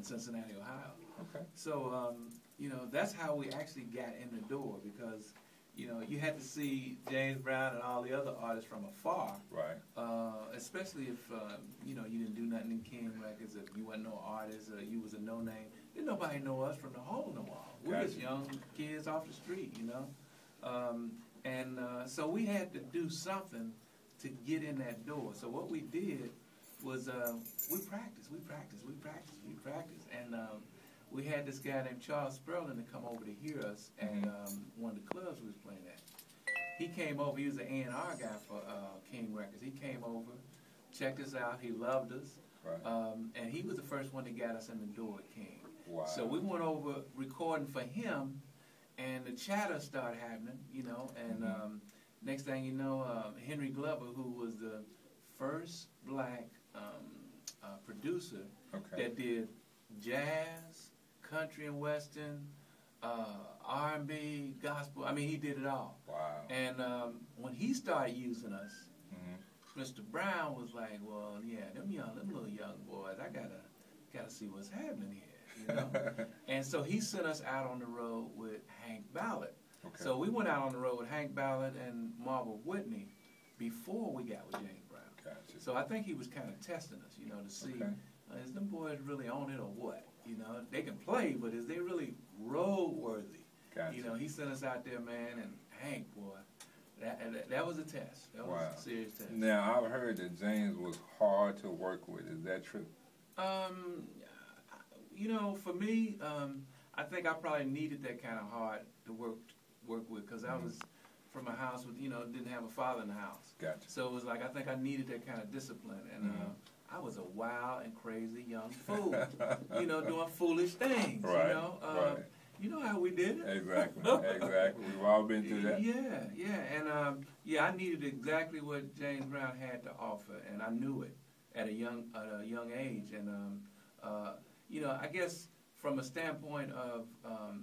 Cincinnati, Ohio. Okay. So, you know, that's how we actually got in the door because, you know, you had to see James Brown and all the other artists from afar. Right. Especially if, you know, you didn't do nothing in King Records, if you wasn't no artist, or you was a no-name. Didn't nobody know us from the hole in the wall. We was young kids off the street, you know. So we had to do something to get in that door. So what we did was we practiced. And we had this guy named Charles Sperling to come over to hear us at one of the clubs we was playing at. He came over. He was an A&R guy for King Records. He came over, checked us out. He loved us. Right. And he was the first one that got us in the door at King. Wow. So we went over recording for him, and the chatter started happening, you know, and next thing you know, Henry Glover, who was the first black producer that did jazz, country and western, R&B, gospel. I mean, he did it all. Wow. And when he started using us, Mr. Brown was like, well, yeah, them little young boys, I gotta see what's happening here, you know. And so he sent us out on the road with Hank Ballard. Okay. So we went out on the road with Hank Ballard and Marva Whitney before we got with James Brown. Gotcha. So I think he was kind of testing us, you know, to see is them boys really on it or what? You know, they can play, but is they really road worthy? Gotcha. You know, he sent us out there, man, and Hank, boy, that was a test. That was a serious test. Now I've heard that James was hard to work with. Is that true? You know, for me, I think I probably needed that kind of hard to work with because I was from a house with, you know, didn't have a father in the house. Gotcha. So it was like I think I needed that kind of discipline, and I was a wild and crazy young fool, you know, doing foolish things. Right. You know, you know how we did it. Exactly. Exactly. We've all been through that. Yeah, and I needed exactly what James Brown had to offer, and I knew it at a young age, and you know, I guess from a standpoint of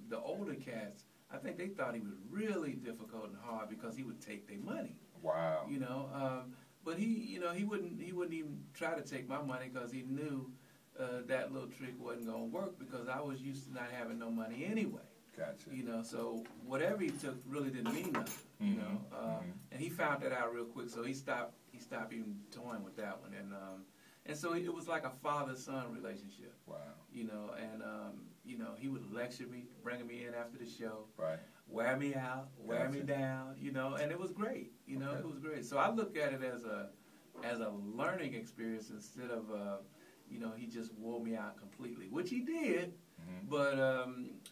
the older cats, I think they thought he was really difficult and hard because he would take their money. Wow. You know, but he wouldn't even try to take my money because he knew that little trick wasn't gonna work because I was used to not having no money anyway. Gotcha. You know, so whatever he took really didn't mean nothing. You know, and he found that out real quick, so he stopped even toying with that one, and so it was like a father-son relationship. Wow. You know, and you know, he would lecture me, bringing me in after the show, right, wear me out, wear me down, you know, and it was great. You know, it was great. So I look at it as a learning experience instead of you know, he just wore me out completely, which he did. But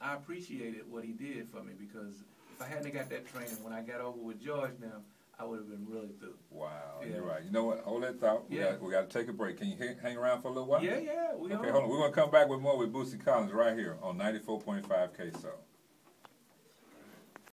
I appreciated what he did for me because if I hadn't got that training when I got over with George now, I would have been really through. Wow, you're right. You know what? Hold that thought. We got to take a break. Can you hang around for a little while? Yeah. Okay, hold on. We're going to come back with more with Boosie Collins right here on 94.5 KSO.